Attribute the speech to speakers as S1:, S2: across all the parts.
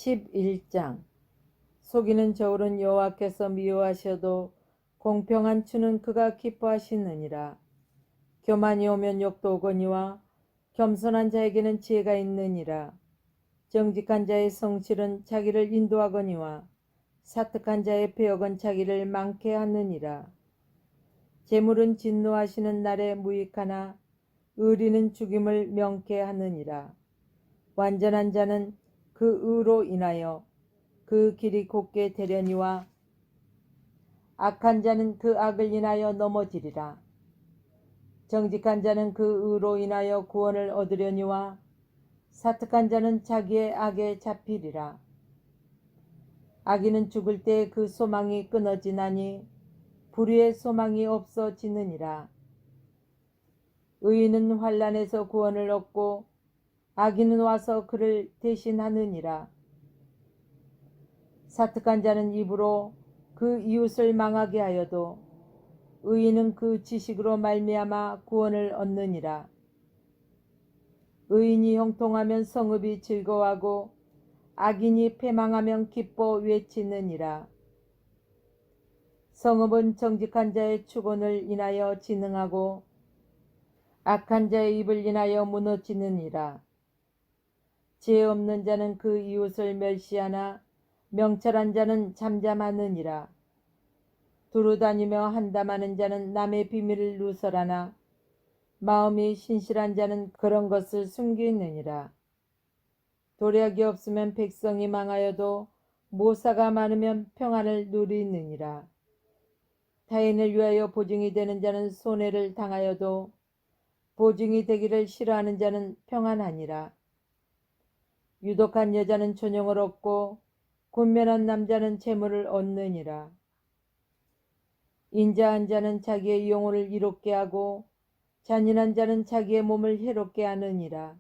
S1: 11장. 속이는 저울은 여호와께서 미워하셔도 공평한 추는 그가 기뻐하시느니라. 교만이 오면 욕도 오거니와 겸손한 자에게는 지혜가 있느니라. 정직한 자의 성실은 자기를 인도하거니와 사특한 자의 배역은 자기를 망케 하느니라. 재물은 진노하시는 날에 무익하나 의리는 죽임을 명케 하느니라. 완전한 자는 그 의로 인하여 그 길이 곧게 되려니와 악한 자는 그 악을 인하여 넘어지리라. 정직한 자는 그 의로 인하여 구원을 얻으려니와 사특한 자는 자기의 악에 잡히리라. 악인은 죽을 때 그 소망이 끊어지나니 불의의 소망이 없어지느니라. 의인은 환난에서 구원을 얻고 악인은 와서 그를 대신하느니라. 사특한 자는 입으로 그 이웃을 망하게 하여도 의인은 그 지식으로 말미암아 구원을 얻느니라. 의인이 형통하면 성읍이 즐거워하고 악인이 패망하면 기뻐 외치느니라. 성읍은 정직한 자의 축원을 인하여 진흥하고 악한 자의 입을 인하여 무너지느니라. 지혜 없는 자는 그 이웃을 멸시하나 명철한 자는 잠잠하느니라. 두루다니며 한담하는 자는 남의 비밀을 누설하나 마음이 신실한 자는 그런 것을 숨기느니라. 도략이 없으면 백성이 망하여도 모사가 많으면 평안을 누리느니라. 타인을 위하여 보증이 되는 자는 손해를 당하여도 보증이 되기를 싫어하는 자는 평안하니라. 유독한 여자는 존영을 얻고 군면한 남자는 재물을 얻느니라. 인자한 자는 자기의 영혼을 이롭게 하고 잔인한 자는 자기의 몸을 해롭게 하느니라.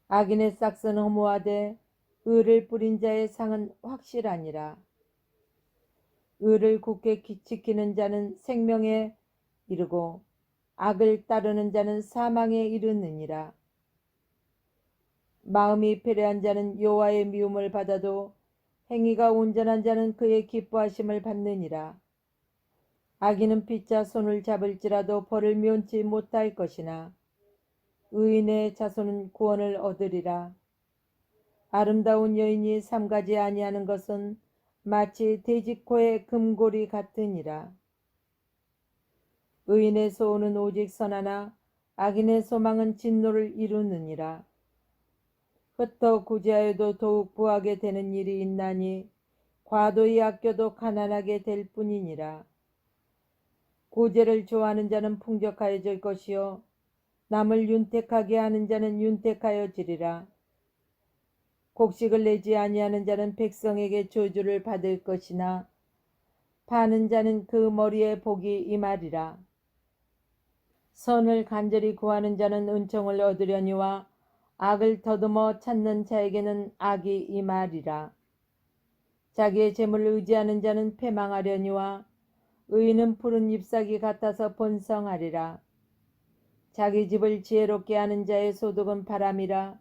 S1: 악인의 싹은 허무하되 의를 뿌린 자의 상은 확실하니라. 의를 굳게 지키는 자는 생명에 이르고 악을 따르는 자는 사망에 이르느니라. 마음이 패례한 자는 여호와의 미움을 받아도 행위가 온전한 자는 그의 기뻐하심을 받느니라. 악인은 피차 손을 잡을지라도 벌을 면치 못할 것이나 의인의 자손은 구원을 얻으리라. 아름다운 여인이 삼가지 아니하는 것은 마치 돼지코의 금고리 같으니라. 의인의 소원은 오직 선하나 악인의 소망은 진노를 이루느니라. 흩어 구제하여도 더욱 부하게 되는 일이 있나니 과도히 아껴도 가난하게 될 뿐이니라. 구제를 좋아하는 자는 풍족하여질 것이요 남을 윤택하게 하는 자는 윤택하여지리라. 곡식을 내지 아니하는 자는 백성에게 저주를 받을 것이나 파는 자는 그 머리에 복이 임하리라. 선을 간절히 구하는 자는 은총을 얻으려니와 악을 더듬어 찾는 자에게는 악이 임하리라. 자기의 재물을 의지하는 자는 패망하려니와 의인은 푸른 잎사귀 같아서 번성하리라. 자기 집을 지혜롭게 하는 자의 소득은 바람이라.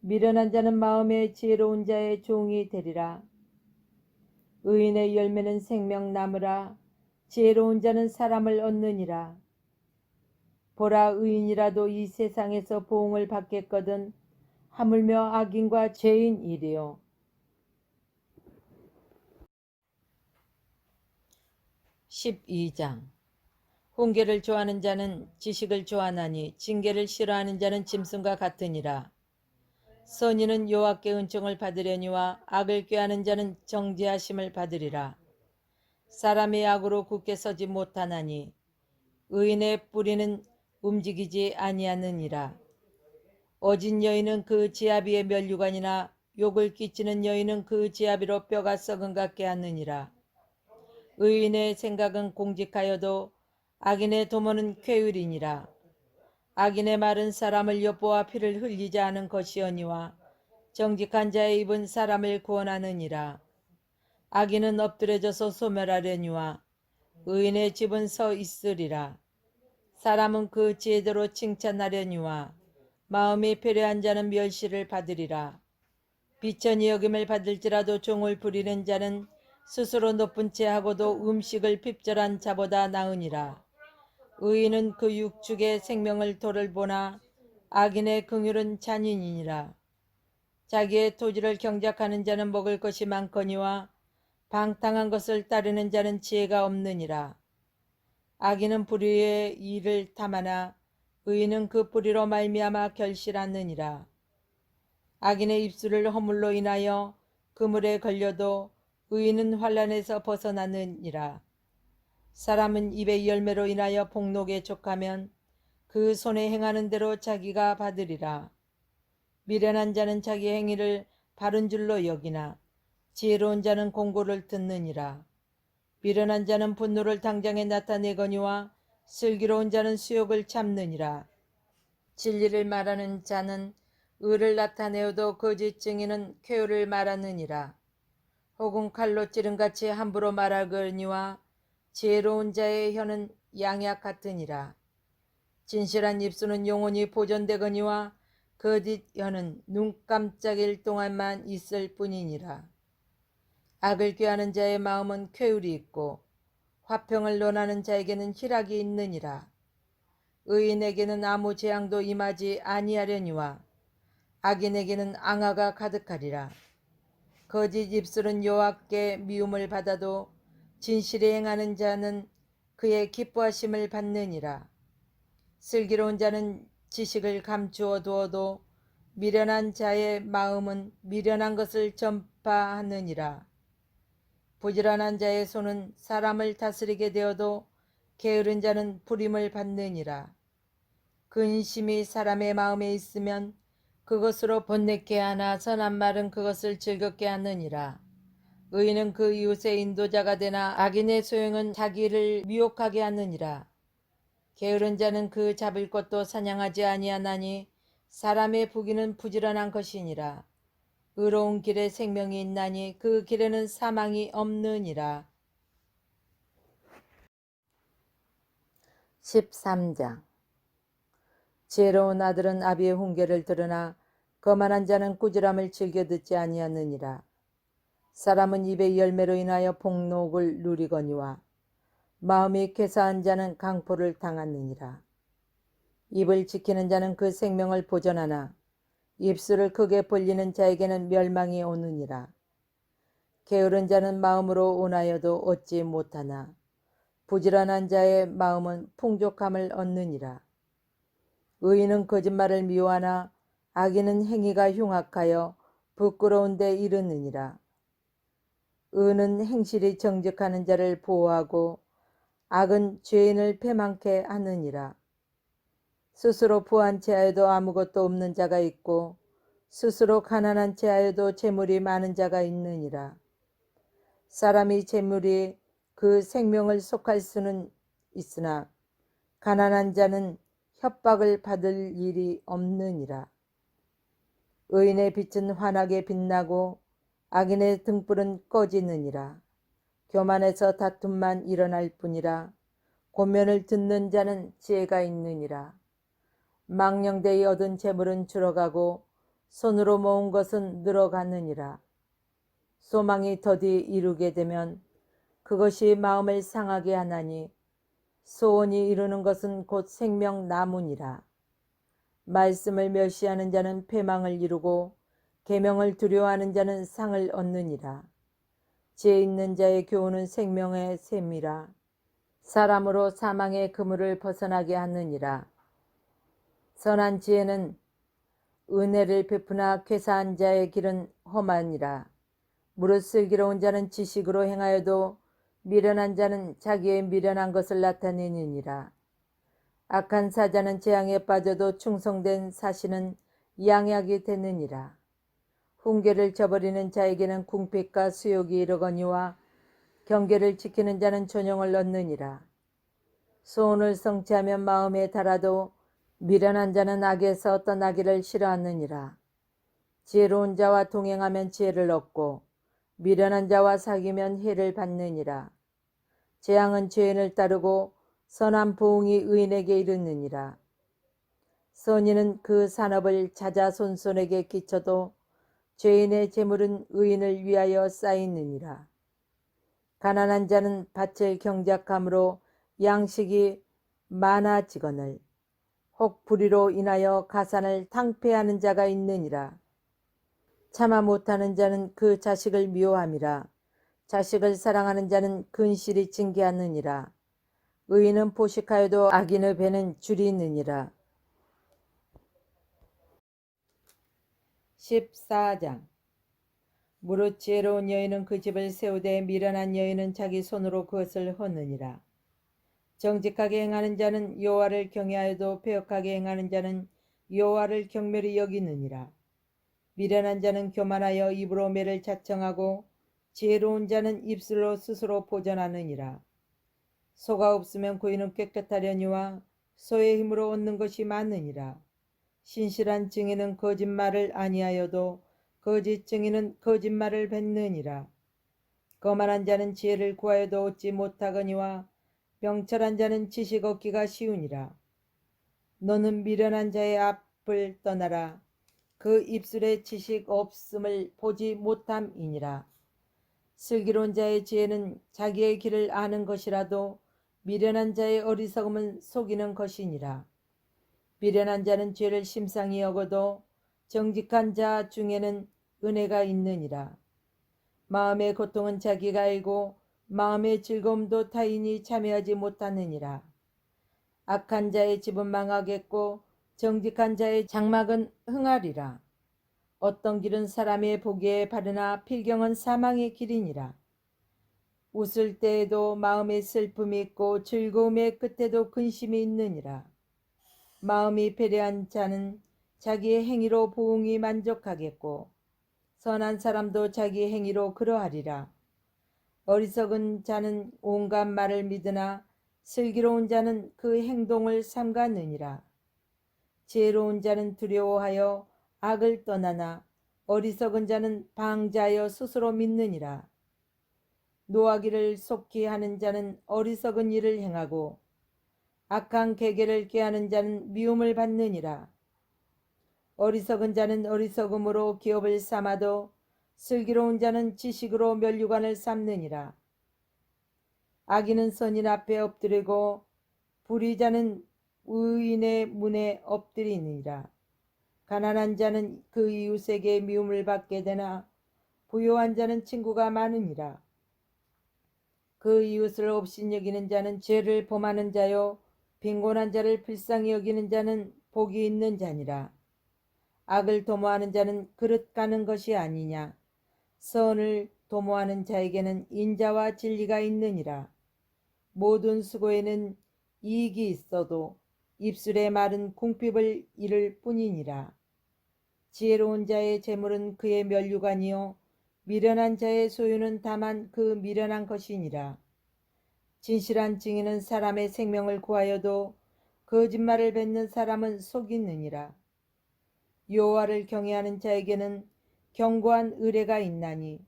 S1: 미련한 자는 마음에 지혜로운 자의 종이 되리라. 의인의 열매는 생명나무라. 지혜로운 자는 사람을 얻느니라. 보라, 의인이라도 이 세상에서 보응을 받겠거든 하물며 악인과 죄인이리요. 12장. 훈계를 좋아하는 자는 지식을 좋아하나니 징계를 싫어하는 자는 짐승과 같으니라. 선인은 여호와께 은총을 받으려니와 악을 꾀하는 자는 정죄하심을 받으리라. 사람의 악으로 굳게 서지 못하나니 의인의 뿌리는 움직이지 아니하느니라. 어진 여인은 그 지아비의 멸류관이나 욕을 끼치는 여인은 그 지아비로 뼈가 썩은 같게 하느니라. 의인의 생각은 공직하여도 악인의 도모는 쾌율이니라. 악인의 말은 사람을 엿보아 피를 흘리지 않은 것이오니와 정직한 자의 입은 사람을 구원하느니라. 악인은 엎드려져서 소멸하려니와 의인의 집은 서 있으리라. 사람은 그 지혜대로 칭찬하려니와 마음이 패례한 자는 멸시를 받으리라. 비천이 여김을 받을지라도 종을 부리는 자는 스스로 높은 채 하고도 음식을 핍절한 자보다 나으니라. 의인은 그 육축의 생명을 돌보나 악인의 긍휼은 잔인이니라. 자기의 토지를 경작하는 자는 먹을 것이 많거니와 방탕한 것을 따르는 자는 지혜가 없느니라. 악인은 불의의 일을 탐하나 의인은 그 불의로 말미암아 결실하느니라. 악인의 입술을 허물로 인하여 그물에 걸려도 의인은 환난에서 벗어나느니라. 사람은 입의 열매로 인하여 복록에 족하면 그 손에 행하는 대로 자기가 받으리라. 미련한 자는 자기 행위를 바른 줄로 여기나 지혜로운 자는 공고를 듣느니라. 미련한 자는 분노를 당장에 나타내거니와 슬기로운 자는 수욕을 참느니라. 진리를 말하는 자는 의를 나타내어도 거짓 증인은 쾌유를 말하느니라. 혹은 칼로 찌른같이 함부로 말하거니와 지혜로운 자의 혀는 양약 같으니라. 진실한 입술은 영원히 보존되거니와 거짓 혀는 눈 깜짝일 동안만 있을 뿐이니라. 악을 꾀하는 자의 마음은 쾌율이 있고 화평을 논하는 자에게는 희락이 있느니라. 의인에게는 아무 재앙도 임하지 아니하려니와 악인에게는 앙화가 가득하리라. 거짓 입술은 여호와께 미움을 받아도 진실에 행하는 자는 그의 기뻐하심을 받느니라. 슬기로운 자는 지식을 감추어 두어도 미련한 자의 마음은 미련한 것을 전파하느니라. 부지런한 자의 손은 사람을 다스리게 되어도 게으른 자는 부림을 받느니라. 근심이 사람의 마음에 있으면 그것으로 번뇌케 하나 선한 말은 그것을 즐겁게 하느니라. 의인은 그 이웃의 인도자가 되나 악인의 소용은 자기를 미혹하게 하느니라. 게으른 자는 그 잡을 것도 사냥하지 아니하나니 사람의 부귀는 부지런한 것이니라. 의로운 길에 생명이 있나니 그 길에는 사망이 없느니라. 13장. 지혜로운 아들은 아비의 훈계를 들으나 거만한 자는 꾸지람을 즐겨 듣지 아니하느니라. 사람은 입의 열매로 인하여 복록을 누리거니와 마음이 쾌사한 자는 강포를 당하느니라. 입을 지키는 자는 그 생명을 보존하나 입술을 크게 벌리는 자에게는 멸망이 오느니라. 게으른 자는 마음으로 원하여도 얻지 못하나 부지런한 자의 마음은 풍족함을 얻느니라. 의인은 거짓말을 미워하나 악인은 행위가 흉악하여 부끄러운 데 이르느니라. 의는 행실이 정직하는 자를 보호하고 악은 죄인을 패망케 하느니라. 스스로 부한 채하여도 아무것도 없는 자가 있고 스스로 가난한 채하여도 재물이 많은 자가 있느니라. 사람이 재물이 그 생명을 속할 수는 있으나 가난한 자는 협박을 받을 일이 없느니라. 의인의 빛은 환하게 빛나고 악인의 등불은 꺼지느니라. 교만에서 다툼만 일어날 뿐이라. 고면을 듣는 자는 지혜가 있느니라. 망령되이 얻은 재물은 줄어가고 손으로 모은 것은 늘어가느니라. 소망이 더디 이루게 되면 그것이 마음을 상하게 하나니 소원이 이루는 것은 곧 생명나무니라. 말씀을 멸시하는 자는 패망을 이루고 계명을 두려워하는 자는 상을 얻느니라. 지혜 있는 자의 교훈은 생명의 샘이라. 사람으로 사망의 그물을 벗어나게 하느니라. 선한 지혜는 은혜를 베푸나 쾌사한 자의 길은 험하니라. 무릇 슬기로운 자는 지식으로 행하여도 미련한 자는 자기의 미련한 것을 나타내느니라. 악한 사자는 재앙에 빠져도 충성된 사신은 양약이 되느니라. 훈계를 저버리는 자에게는 궁핍과 수욕이 이르거니와 경계를 지키는 자는 존영을 얻느니라. 소원을 성취하면 마음에 달아도 미련한 자는 악에서 떠나기를 싫어하느니라. 지혜로운 자와 동행하면 지혜를 얻고 미련한 자와 사귀면 해를 받느니라. 재앙은 죄인을 따르고 선한 보응이 의인에게 이르느니라. 선인은 그 산업을 자자손손에게 끼쳐도 죄인의 재물은 의인을 위하여 쌓이느니라. 가난한 자는 밭을 경작함으로 양식이 많아지거늘 혹 불의로 인하여 가산을 탕폐하는 자가 있느니라. 참아 못하는 자는 그 자식을 미워함이라. 자식을 사랑하는 자는 근실이 징계하느니라. 의인은 포식하여도 악인의 배는 줄이 있느니라. 14장. 무릇 지혜로운 여인은 그 집을 세우되 미련한 여인은 자기 손으로 그것을 허느니라. 정직하게 행하는 자는 여호와를 경외하여도 패역하게 행하는 자는 여호와를 경멸히 여기느니라. 미련한 자는 교만하여 입으로 매를 자청하고 지혜로운 자는 입술로 스스로 보전하느니라. 소가 없으면 구이는 깨끗하려니와 소의 힘으로 얻는 것이 많으니라. 신실한 증인은 거짓말을 아니하여도 거짓 증인은 거짓말을 뱉느니라. 거만한 자는 지혜를 구하여도 얻지 못하거니와 명철한 자는 지식 얻기가 쉬우니라. 너는 미련한 자의 앞을 떠나라. 그 입술에 지식 없음을 보지 못함이니라. 슬기로운 자의 지혜는 자기의 길을 아는 것이라도 미련한 자의 어리석음은 속이는 것이니라. 미련한 자는 죄를 심상히 여겨도 정직한 자 중에는 은혜가 있느니라. 마음의 고통은 자기가 알고 마음의 즐거움도 타인이 참여하지 못하느니라. 악한 자의 집은 망하겠고 정직한 자의 장막은 흥하리라. 어떤 길은 사람의 보기에 바르나 필경은 사망의 길이니라. 웃을 때에도 마음에 슬픔이 있고 즐거움의 끝에도 근심이 있느니라. 마음이 배려한 자는 자기의 행위로 부흥이 만족하겠고 선한 사람도 자기 행위로 그러하리라. 어리석은 자는 온갖 말을 믿으나 슬기로운 자는 그 행동을 삼가느니라. 지혜로운 자는 두려워하여 악을 떠나나 어리석은 자는 방자하여 스스로 믿느니라. 노하기를 속히 하는 자는 어리석은 일을 행하고 악한 계계를 꾀하는 자는 미움을 받느니라. 어리석은 자는 어리석음으로 기업을 삼아도 슬기로운 자는 지식으로 면류관을 삼느니라. 악인은 선인 앞에 엎드리고 불의자는 의인의 문에 엎드리느니라. 가난한 자는 그 이웃에게 미움을 받게 되나 부요한 자는 친구가 많으니라. 그 이웃을 업신여기는 자는 죄를 범하는 자요 빈곤한 자를 불쌍히 여기는 자는 복이 있는 자니라. 악을 도모하는 자는 그릇 가는 것이 아니냐. 선을 도모하는 자에게는 인자와 진리가 있느니라. 모든 수고에는 이익이 있어도 입술의 말은 궁핍을 이를 뿐이니라. 지혜로운 자의 재물은 그의 면류관이요 미련한 자의 소유는 다만 그 미련한 것이니라. 진실한 증인은 사람의 생명을 구하여도 거짓말을 뱉는 사람은 속이느니라. 여호와를 경외하는 자에게는 견고한 의뢰가 있나니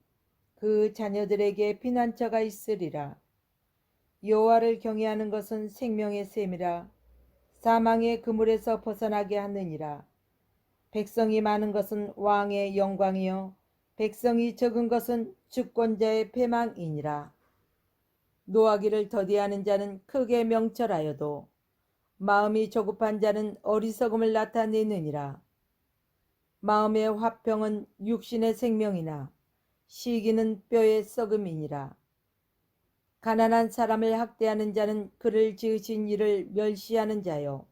S1: 그 자녀들에게 피난처가 있으리라. 여호와를 경외하는 것은 생명의 셈이라. 사망의 그물에서 벗어나게 하느니라. 백성이 많은 것은 왕의 영광이요 백성이 적은 것은 주권자의 패망이니라. 노하기를 더디하는 자는 크게 명철하여도 마음이 조급한 자는 어리석음을 나타내느니라. 마음의 화평은 육신의 생명이나 시기는 뼈의 썩음이니라. 가난한 사람을 학대하는 자는 그를 지으신 이를 멸시하는 자요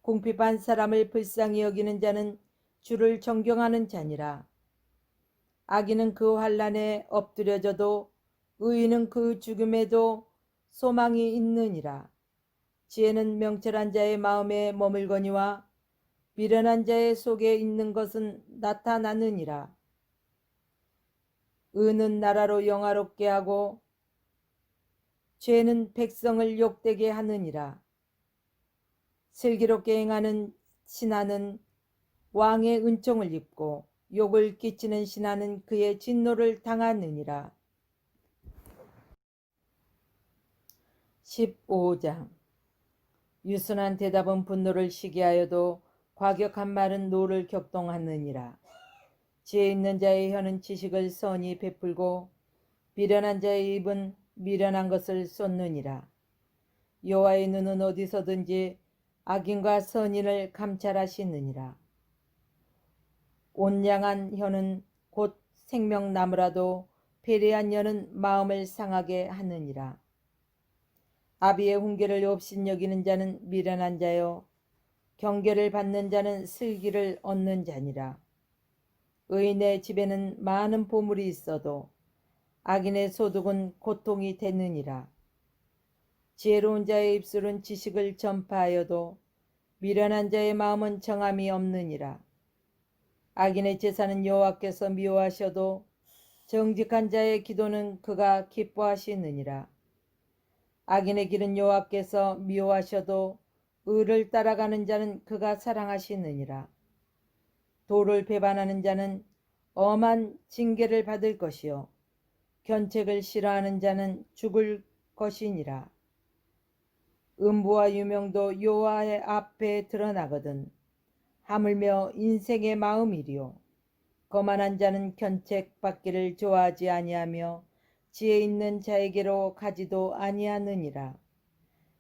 S1: 궁핍한 사람을 불쌍히 여기는 자는 주를 존경하는 자니라. 악인은 그 환난에 엎드려져도 의인은 그 죽음에도 소망이 있느니라. 지혜는 명철한 자의 마음에 머물거니와 미련한 자의 속에 있는 것은 나타나느니라. 의는 나라로 영화롭게 하고 죄는 백성을 욕되게 하느니라. 슬기롭게 행하는 신하는 왕의 은총을 입고 욕을 끼치는 신하는 그의 진노를 당하느니라. 15장. 유순한 대답은 분노를 시기하여도 과격한 말은 노를 격동하느니라. 지혜 있는 자의 혀는 지식을 선히 베풀고 미련한 자의 입은 미련한 것을 쏟느니라. 여호와의 눈은 어디서든지 악인과 선인을 감찰하시느니라. 온양한 혀는 곧 생명나무라도 배려한 혀는 마음을 상하게 하느니라. 아비의 훈계를 업신여기는 자는 미련한 자요 경계를 받는 자는 슬기를 얻는 자니라. 의인의 집에는 많은 보물이 있어도 악인의 소득은 고통이 되느니라. 지혜로운 자의 입술은 지식을 전파하여도 미련한 자의 마음은 정함이 없느니라. 악인의 제사는 여호와께서 미워하셔도 정직한 자의 기도는 그가 기뻐하시느니라. 악인의 길은 여호와께서 미워하셔도 의를 따라가는 자는 그가 사랑하시느니라. 도를 배반하는 자는 엄한 징계를 받을 것이요 견책을 싫어하는 자는 죽을 것이니라. 음부와 유명도 여호와의 앞에 드러나거든 하물며 인생의 마음이리요 거만한 자는 견책 받기를 좋아하지 아니하며 지혜 있는 자에게로 가지도 아니하느니라.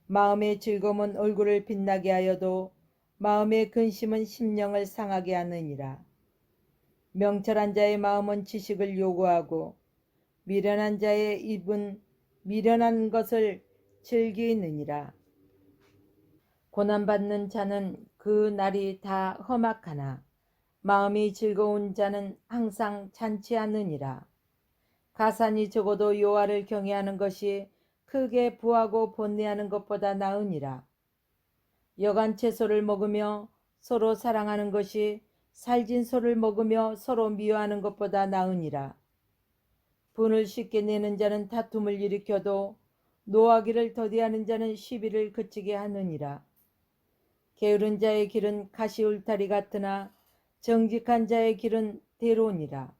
S1: 마음의 즐거움은 얼굴을 빛나게 하여도 마음의 근심은 심령을 상하게 하느니라. 명철한 자의 마음은 지식을 요구하고 미련한 자의 입은 미련한 것을 즐기느니라. 고난받는 자는 그 날이 다 험악하나 마음이 즐거운 자는 항상 잔치하느니라. 가산이 적어도 여호와를 경외하는 것이 크게 부하고 번뇌하는 것보다 나으니라. 여간 채소를 먹으며 서로 사랑하는 것이 살진 소를 먹으며 서로 미워하는 것보다 나으니라. 분을 쉽게 내는 자는 다툼을 일으켜도 노하기를 더디하는 자는 시비를 그치게 하느니라. 게으른 자의 길은 가시울타리 같으나 정직한 자의 길은 대로니라.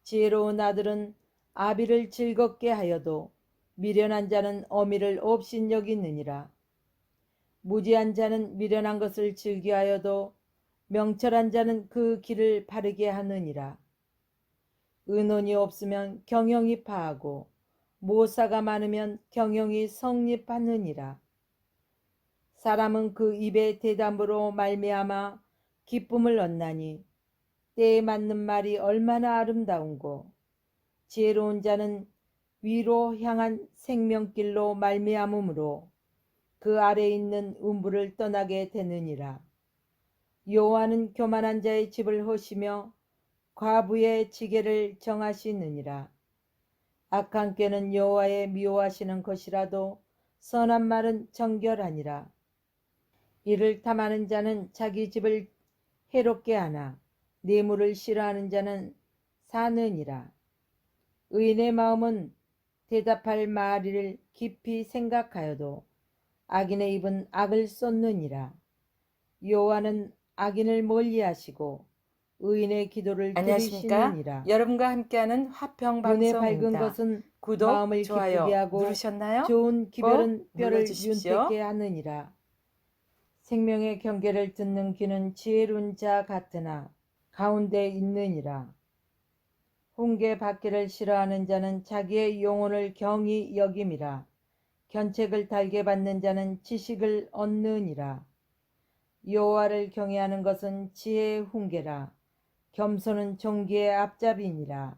S1: 지혜로운 아들은 아비를 즐겁게 하여도 미련한 자는 어미를 업신여기느니라. 무지한 자는 미련한 것을 즐겨하여도 명철한 자는 그 길을 바르게 하느니라. 의논이 없으면 경영이 파하고 모사가 많으면 경영이 성립하느니라. 사람은 그 입의 대담으로 말미암아 기쁨을 얻나니 때에 맞는 말이 얼마나 아름다운고 지혜로운 자는 위로 향한 생명길로 말미암음으로 그 아래에 있는 음부를 떠나게 되느니라. 여호와는 교만한 자의 집을 허시며 과부의 지게를 정하시느니라. 악한 꾀는 여호와의 미워하시는 것이라도 선한 말은 정결하니라. 이를 탐하는 자는 자기 집을 해롭게 하나 뇌물을 싫어하는 자는 사느니라. 의인의 마음은 대답할 말을 깊이 생각하여도 악인의 입은 악을 쏟느니라. 여호와는 악인을 멀리하시고 의인의 기도를
S2: 안녕하십니까?
S1: 들으시느니라.
S2: 여러분과 함께하는 화평
S1: 눈에 밝은
S2: 방송입니다.
S1: 것은
S2: 구독,
S1: 마음을 기쁘게
S2: 좋아요
S1: 하고
S2: 누르셨나요?
S1: 좋은 기별은
S2: 꼭
S1: 뼈를
S2: 눌러주십시오.
S1: 윤택게 하느니라. 생명의 경계를 듣는 귀는 지혜로운 자 같으나 가운데 있느니라. 훈계 받기를 싫어하는 자는 자기의 영혼을 경히 여김이라. 견책을 달게 받는 자는 지식을 얻느니라. 여호와를 경외하는 것은 지혜의 훈계라. 겸손은 존귀의 앞잡이니라.